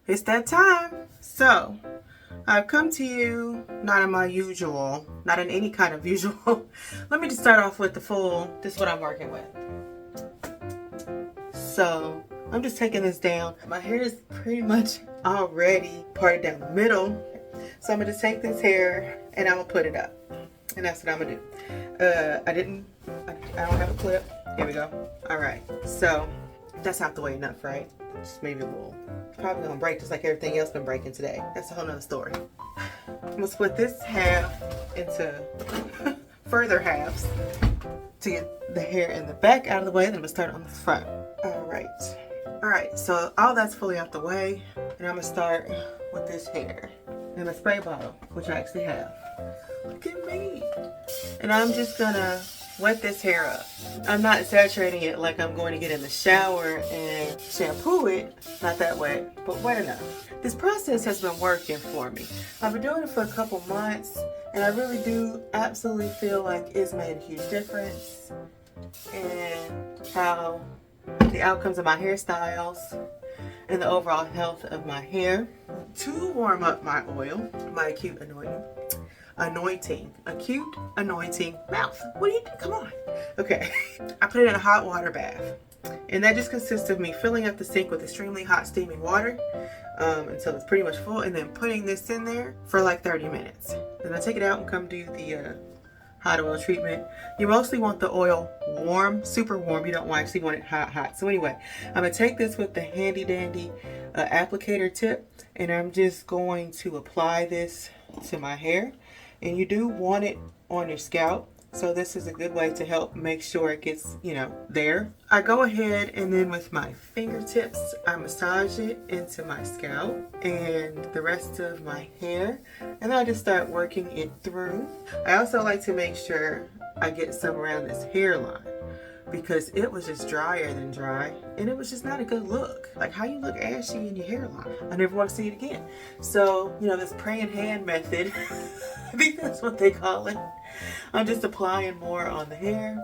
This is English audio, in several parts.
It's that time. So, I've come to you, not in my usual, not in any kind of usual. Let me just start off with this is what I'm working with. So, I'm just taking this down. My hair is pretty much already parted down the middle. So I'm gonna just take this hair and I'm gonna put it up. And that's what I'm gonna do. I don't have a clip. Here we go. All right, so that's out the way enough, right? Just maybe a little. Probably gonna break just like everything else been breaking today. That's a whole nother story. I'm gonna split this half into further halves to get the hair in the back out of the way. Then I'm gonna start on the front. All right, so all that's fully out the way, and I'm gonna start with this hair in a spray bottle, which I actually have. Look at me. And I'm just gonna wet this hair up. I'm not saturating it like I'm going to get in the shower and shampoo it. Not that wet, but wet enough. This process has been working for me. I've been doing it for a couple months, and I really do absolutely feel like it's made a huge difference in how the outcomes of my hairstyles and the overall health of my hair. To warm up my oil, my acute anointing mouth. What do you do? Come on. Okay. I put it in a hot water bath. And that just consists of me filling up the sink with extremely hot steaming water until it's pretty much full, and then putting this in there for like 30 minutes. Then I take it out and come do the hot oil treatment. You mostly want the oil warm, super warm. You don't actually want it hot. So anyway, I'm gonna take this with the handy dandy applicator tip, and I'm just going to apply this to my hair. And you do want it on your scalp, so this is a good way to help make sure it gets, there. I go ahead and then with my fingertips, I massage it into my scalp and the rest of my hair, and then I just start working it through. I also like to make sure I get some around this hairline, because it was just drier than dry, and it was just not a good look. Like, how you look ashy in your hairline. I never want to see it again. So, this praying hand method, I think that's what they call it. I'm just applying more on the hair.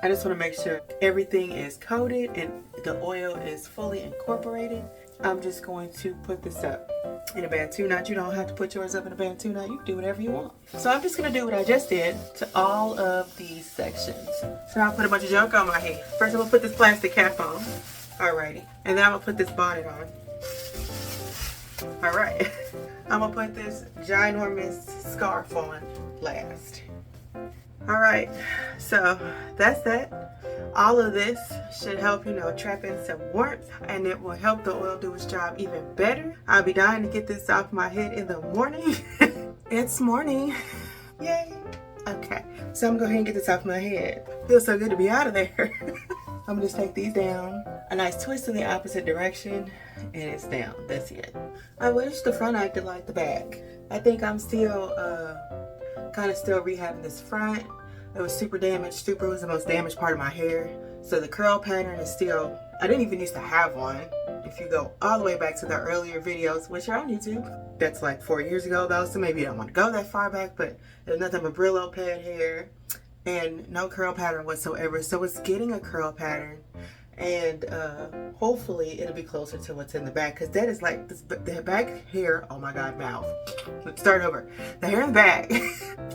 I just want to make sure everything is coated and the oil is fully incorporated. I'm just going to put this up in a bantu knot. You don't have to put yours up in a bantu knot. You can do whatever you want. So I'm just going to do what I just did to all of these sections. So I'll put a bunch of junk on my head. First I'm going to put this plastic cap on. Alrighty. And then I'm going to put this bonnet on. Alright. I'm going to put this ginormous scarf on last. Alright. So that's that. All of this should help, trap in some warmth, and it will help the oil do its job even better. I'll be dying to get this off my head in the morning. It's morning. Yay. Okay, so I'm gonna go ahead and get this off my head. Feels so good to be out of there. I'm gonna just take these down. A nice twist in the opposite direction, and it's down. That's it. I wish the front acted like the back. I think I'm still kind of still rehabbing this front. It was super damaged. Super was the most damaged part of my hair. So the curl pattern is still, I didn't even used to have one. If you go all the way back to the earlier videos, which are on YouTube, that's like 4 years ago though, so maybe you don't want to go that far back, but there's nothing but Brillo pad hair and no curl pattern whatsoever. So it's getting a curl pattern, and hopefully it'll be closer to what's in the back, because that is like the back hair. Oh my god, mouth. Let's start over. The hair in the back,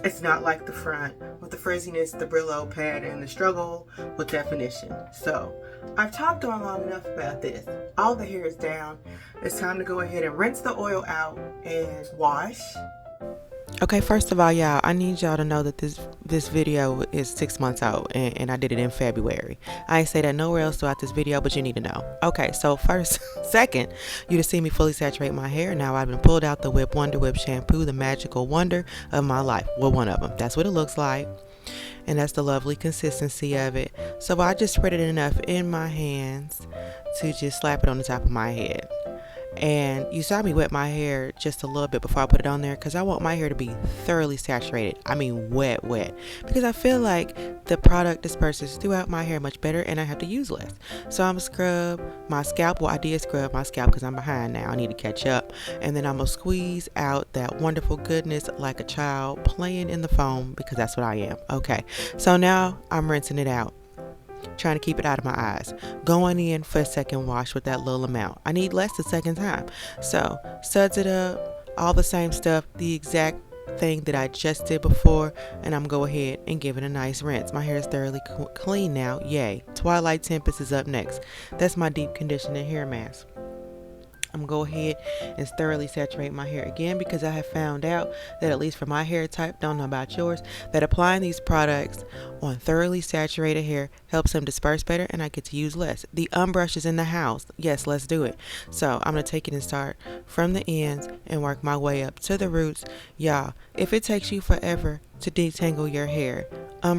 it's not like the front with the frizziness, the Brillo pad, and the struggle with definition. So I've talked on long enough about this. All the hair is down. It's time to go ahead and rinse the oil out and wash. Okay, first of all, y'all, I need y'all to know that this video is 6 months out, and I did it in February. I ain't say that nowhere else throughout this video, but you need to know. Okay, so second, you to see me fully saturate my hair. Now I've been pulled out the Wonder Whip shampoo, the magical wonder of my life. Well, one of them. That's what it looks like, and that's the lovely consistency of it. So I just spread it enough in my hands to just slap it on the top of my head. And you saw me wet my hair just a little bit before I put it on there, because I want my hair to be thoroughly saturated. I mean wet, because I feel like the product disperses throughout my hair much better, and I have to use less. So I'm gonna scrub my scalp. Well, I did scrub my scalp because I'm behind now. I need to catch up. And then I'm gonna squeeze out that wonderful goodness like a child playing in the foam, because that's what I am. Okay, so now I'm rinsing it out. trying to keep it out of my eyes. Going in for a second wash with that little amount. I need less the second time. So, suds it up, all the same stuff, the exact thing that I just did before, and I'm go ahead and give it a nice rinse. My hair is thoroughly clean now. Yay. Twilight Tempest is up next. That's my deep conditioning hair mask. I'm gonna go ahead and thoroughly saturate my hair again, because I have found out that, at least for my hair type, don't know about yours, that applying these products on thoroughly saturated hair helps them disperse better, and I get to use less. The brush is in the house. Yes, let's do it. So I'm gonna take it and start from the ends and work my way up to the roots. Y'all, if it takes you forever to detangle your hair,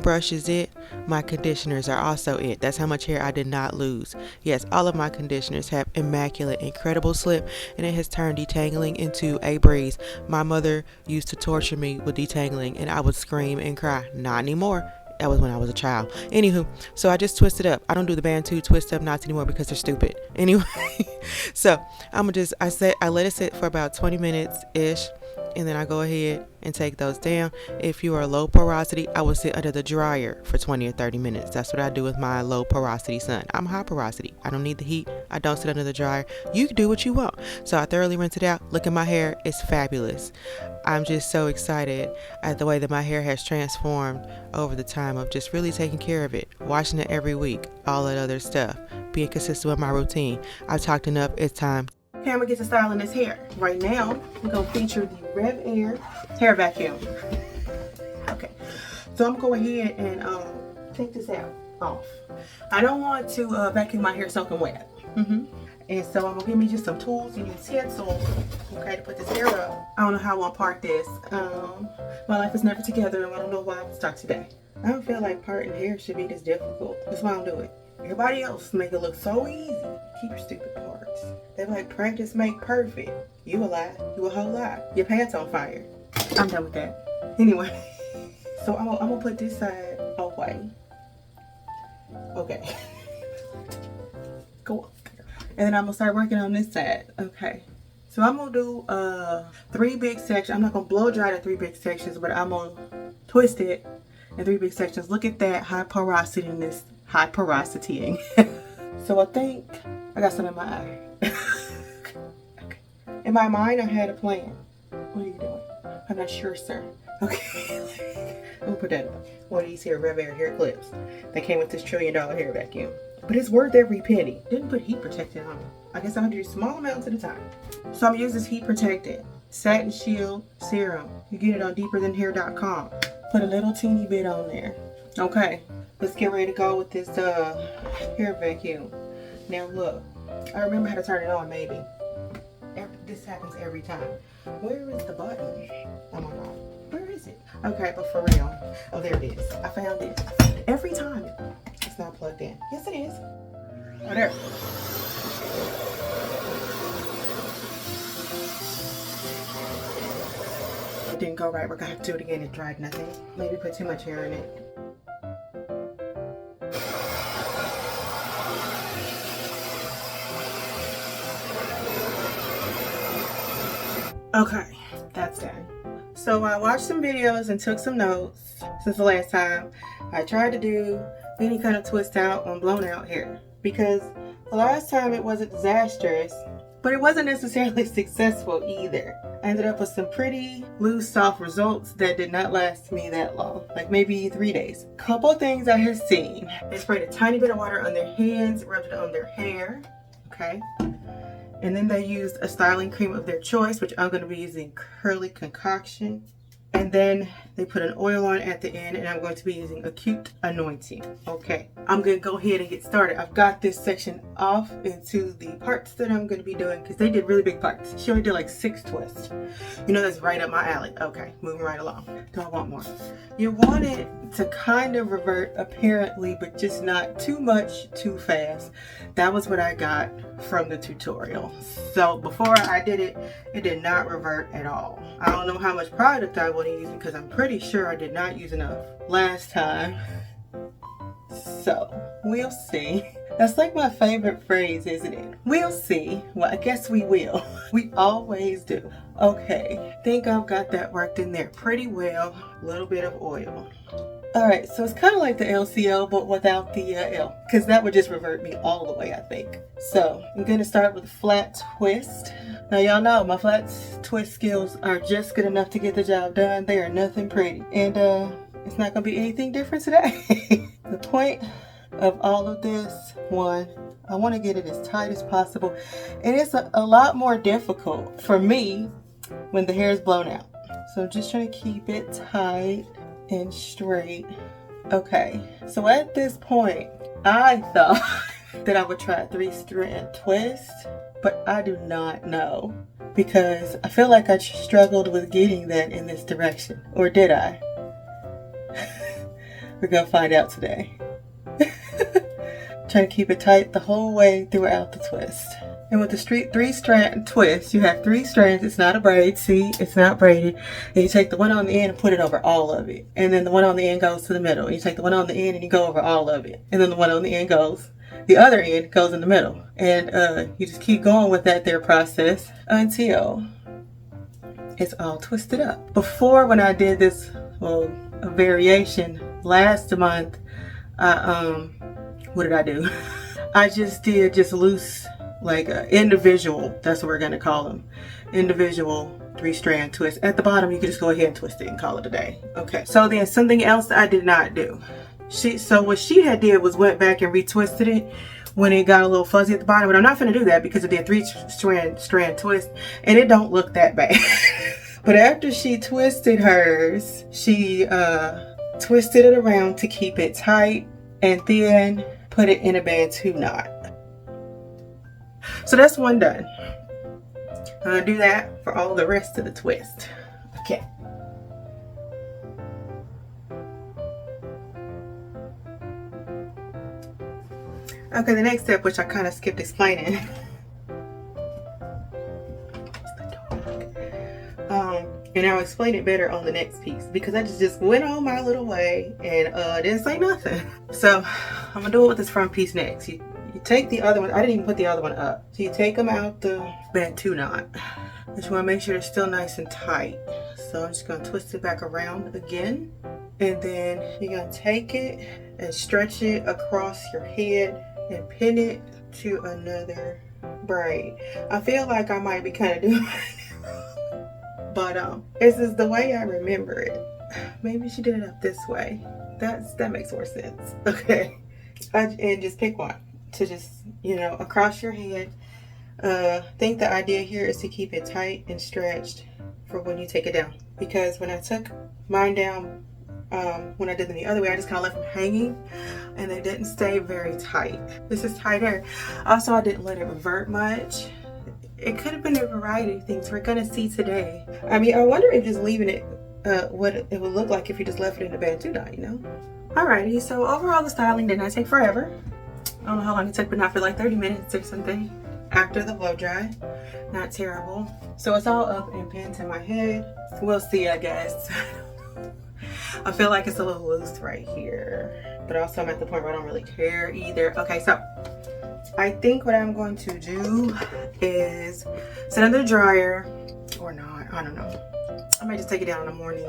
brush is it. My conditioners are also it. That's how much hair I did not lose. Yes, all of my conditioners have immaculate, incredible slip, and it has turned detangling into a breeze. My mother used to torture me with detangling, and I would scream and cry. Not anymore. That was when I was a child. Anywho, so I just twist it up. I don't do the Bantu twist up knots anymore because they're stupid. Anyway, so I let it sit for about 20 minutes ish. And then I go ahead and take those down. If you are low porosity, I will sit under the dryer for 20 or 30 minutes. That's what I do with my low porosity son. I'm high porosity. I don't need the heat. I don't sit under the dryer. You can do what you want. So I thoroughly rinse it out. Look at my hair. It's fabulous. I'm just so excited at the way that my hair has transformed over the time of just really taking care of it, washing it every week, all that other stuff, being consistent with my routine. I've talked enough. It's time. Okay, I'm gonna get to styling this hair. Right now, we're gonna feature the Rev Air hair vacuum. Okay, so I'm gonna go ahead and take this out off. I don't want to vacuum my hair soaking wet. And so I'm gonna give me just some tools and utensils, okay, to put this hair up. I don't know how I want to part this. My life is never together, and I don't know why I'm stuck today. I don't feel like parting hair should be this difficult. That's why I don't do it. Everybody else make it look so easy. Keep your stupid parts. They're like, practice make perfect. You a lie. You a whole lie. Your pants on fire. I'm done with that. Anyway, so I'm gonna put this side away. Okay. Go up there. And then I'm gonna start working on this side. Okay. So I'm gonna do 3 big sections. I'm not gonna blow dry the 3 big sections, but I'm gonna twist it in 3 big sections. Look at that high porosity in this. High porosity-ing. So I think I got some in my eye. Okay. In my mind, I had a plan. What are you doing? I'm not sure, sir. Okay. I'm gonna put that up. One of these here Rev Air hair clips that came with this $1 trillion hair vacuum. But it's worth every penny. Didn't put heat protectant on it. I guess I'll do small amounts at a time. So I'm using this heat protectant satin shield serum. You get it on deeperthanhair.com. Put a little teeny bit on there. Okay. Let's get ready to go with this hair vacuum. Now look, I remember how to turn it on, maybe. This happens every time. Where is the button? Oh my God, where is it? Okay, but for real. Oh, there it is. I found it. Every time. It's not plugged in. Yes, it is. Oh, there. It didn't go right. We're gonna have to do it again. It dried nothing. Maybe put too much hair in it. Okay, that's done. So I watched some videos and took some notes since the last time. I tried to do any kind of twist out on blown out hair, because the last time it wasn't disastrous, but it wasn't necessarily successful either. I ended up with some pretty loose, soft results that did not last me that long, like maybe 3 days. Couple things I have seen. They sprayed a tiny bit of water on their hands, rubbed it on their hair, okay? And then they used a styling cream of their choice, which I'm going to be using Curly Concoction. And then they put an oil on at the end, and I'm going to be using Acute Anointing. Okay, I'm going to go ahead and get started. I've got this section off into the parts that I'm going to be doing, because they did really big parts. She only did like 6 twists. You know, that's right up my alley. Okay, moving right along. Do I want more? You want it to kind of revert apparently, but just not too much too fast. That was what I got from the tutorial. So before I did it, it did not revert at all. I don't know how much product I want to use, because I'm pretty sure I did not use enough last time. So we'll see. That's like my favorite phrase, isn't it? We'll see. Well, I guess we will. We always do. Okay, think I've got that worked in there pretty well. A little bit of oil. Alright, so it's kind of like the LCL, but without the L, because that would just revert me all the way, I think. So I'm going to start with a flat twist. Now y'all know my flat twist skills are just good enough to get the job done. They are nothing pretty. And it's not going to be anything different today. The point of all of this, one, I want to get it as tight as possible. And it's a lot more difficult for me when the hair is blown out. So I'm just trying to keep it tight and straight. Okay, so at this point, I thought that I would try a 3-strand twist, but I do not know because I feel like I struggled with getting that in this direction. Or did I? We're gonna find out today. Trying to keep it tight the whole way throughout the twist. And with the 3-strand twist, you have 3 strands. It's not a braid. See, it's not braided. And you take the one on the end and put it over all of it. And then the one on the end goes to the middle. And you take the one on the end and you go over all of it. And then the one on the end goes, the other end goes in the middle. And you just keep going with that there process until it's all twisted up. Before, when I did this, well, a variation last month, what did I do? I just did loose, like individual, that's what we're going to call them, individual 3-strand twist. At the bottom, you can just go ahead and twist it and call it a day. Okay, so then something else I did not do. So what she had did was went back and retwisted it when it got a little fuzzy at the bottom, but I'm not going to do that because it did 3-strand twist and it don't look that bad. But after she twisted hers, she twisted it around to keep it tight and then put it in a Bantu knot. So that's one done. I'm gonna do that for all the rest of the twist. Okay. Okay, the next step, which I kind of skipped explaining. And I'll explain it better on the next piece because I just went on my little way and didn't say nothing. So I'm gonna do it with this front piece next. You take the other one. I didn't even put the other one up. So you take them out the Bantu knot. But you want to make sure they're still nice and tight. So I'm just going to twist it back around again. And then you're going to take it and stretch it across your head and pin it to another braid. I feel like I might be kind of doing it, but this is the way I remember it. Maybe she did it up this way. That makes more sense. Okay. And just pick one to just, across your head. I think the idea here is to keep it tight and stretched for when you take it down. Because when I took mine down, when I did them the other way, I just kind of left them hanging and they didn't stay very tight. This is tighter. Also, I didn't let it revert much. It could have been a variety of things we're gonna see today. I mean, I wonder if just leaving it, what it would look like if you just left it in a Bantu knot, Alrighty, so overall the styling did not take forever. I don't know how long it took, but not for like 30 minutes or something after the blow dry. Not terrible. So it's all up and pinned to my head. We'll see, I guess. I feel like it's a little loose right here, but also I'm at the point where I don't really care either. Okay, so I think what I'm going to do is sit under the dryer or not, I don't know. I might just take it down in the morning.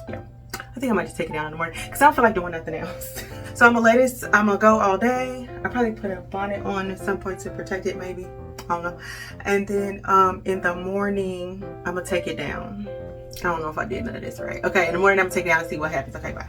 Yeah, I think I might just take it down in the morning because I don't feel like doing nothing else. So I'm gonna go all day. I probably put a bonnet on at some point to protect it, maybe. I don't know. And then in the morning, I'm gonna take it down. I don't know if I did none of this right. Okay, in the morning I'm gonna take it down and see what happens. Okay, bye.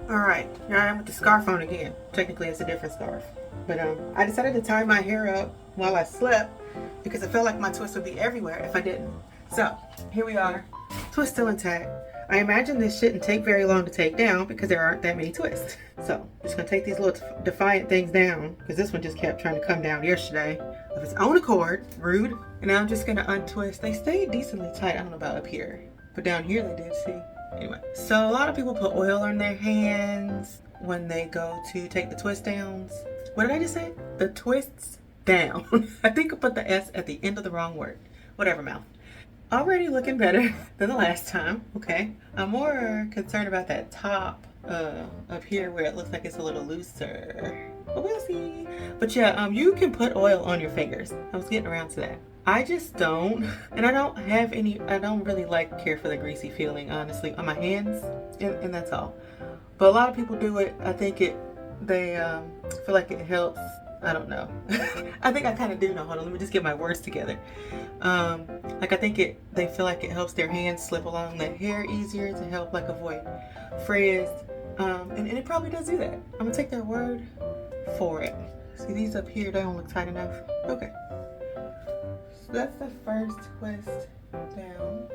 All right, here I am with the scarf on again. Technically it's a different scarf. But I decided to tie my hair up while I slept because I felt like my twist would be everywhere if I didn't. So here we are, twist still intact. I imagine this shouldn't take very long to take down because there aren't that many twists. So I'm just gonna take these little defiant things down because this one just kept trying to come down yesterday of its own accord. Rude. And now I'm just gonna untwist. They stayed decently tight. I don't know about up here, but down here they did, see? Anyway, so a lot of people put oil on their hands when they go to take the twist downs. What did I just say? The twists down. I think I put the S at the end of the wrong word. Whatever, mouth. Already looking better than the last time. Okay, I'm more concerned about that top up here where it looks like it's a little looser, but we'll see. But yeah, you can put oil on your fingers. I was getting around to that. I just don't. And I don't really care for the greasy feeling, honestly, on my hands. And that's all. But a lot of people do it. I think they feel like it helps. I don't know. I think I kind of do know. Hold on, let me just get my words together. Like I think they feel like it helps their hands slip along the hair easier to help like avoid frizz. And it probably does do that. I'm gonna take their word for it. See, these up here, they don't look tight enough. Okay. So that's the first twist down.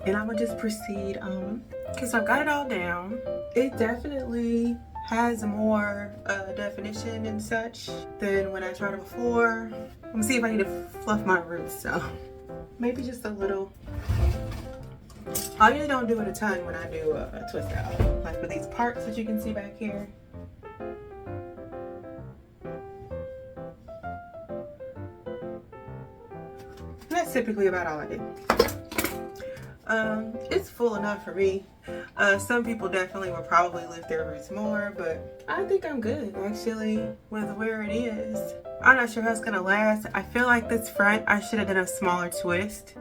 And I'm gonna just proceed on. Okay, so I've got it all down. It definitely has more definition and such than when I tried it before. Let me see if I need to fluff my roots, so maybe just a little. I usually don't do it a ton when I do a twist out. Like for these parts that you can see back here. That's typically about all I do. It's full enough for me. Some people definitely will probably lift their roots more, but I think I'm good actually with where it is. I'm not sure how it's gonna last. I feel like this front, I should have done a smaller twist.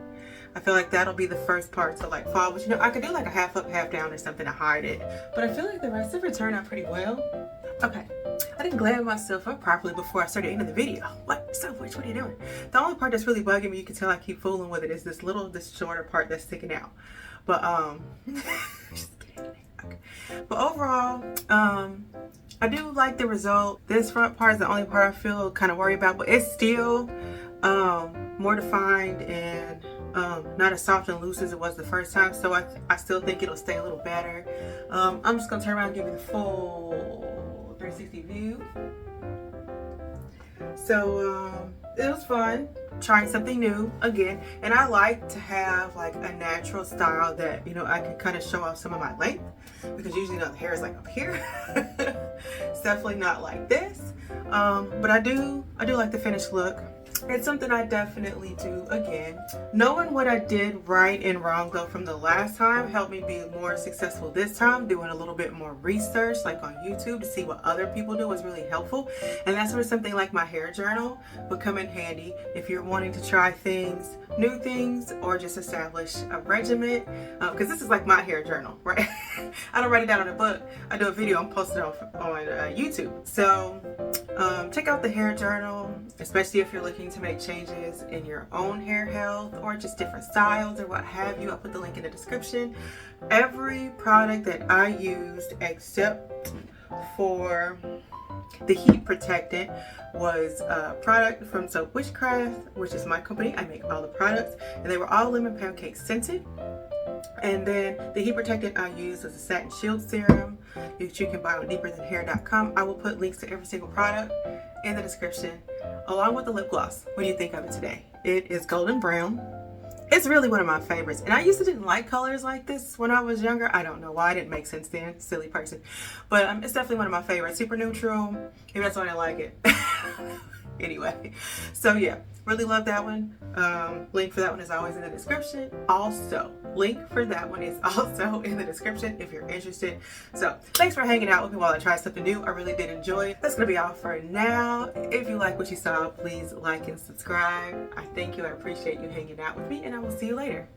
I feel like that'll be the first part to like fall, but you know, I could do like a half up, half down or something to hide it. But I feel like the rest of it turned out pretty well. Okay, I didn't glam myself up properly before I started into the video. What? Stopwatch, what are you doing? The only part that's really bugging me, you can tell I keep fooling with it, is this shorter part that's sticking out. But just kidding. Okay. But overall, I do like the result. This front part is the only part I feel kind of worried about, but it's still more defined and not as soft and loose as it was the first time. So I still think it'll stay a little better. I'm just gonna turn around and give you the full 360 view. So it was fun trying something new again, and I like to have like a natural style that, you know, I can kind of show off some of my length, because usually, you know, the hair is like up here. It's definitely not like this, but I do like the finished look. It's something I definitely do again. Knowing what I did right and wrong though from the last time helped me be more successful this time. Doing a little bit more research like on YouTube to see what other people do was really helpful. And that's where something like my hair journal would come in handy if you're wanting to try things, new things, or just establish a regimen. Because this is like my hair journal, right? I don't write it down in a book. I do a video and post it on YouTube. So check out the hair journal, especially if you're looking to make changes in your own hair health or just different styles or what have you. I'll put the link in the description. Every product that I used except for the heat protectant was a product from Soap Witchcraft, which is my company. I make all the products, and they were all lemon pancake scented. And then the heat protectant I used was a satin shield serum, which you can buy on deeperthanhair.com. I will put links to every single product in the description, along with the lip gloss. What do you think of it today? It is golden brown. It's really one of my favorites. And I used to didn't like colors like this when I was younger. I don't know why. It didn't make sense then. Silly person. But it's definitely one of my favorites. Super neutral. Maybe that's why I didn't like it. Anyway, so yeah, really love that one. Link for that one is always in the description. Also, link for that one is also in the description if you're interested. So thanks for hanging out with me while I try something new. I really did enjoy it. That's gonna be all for now. If you like what you saw, please like and subscribe. I thank you. I appreciate you hanging out with me, and I will see you later.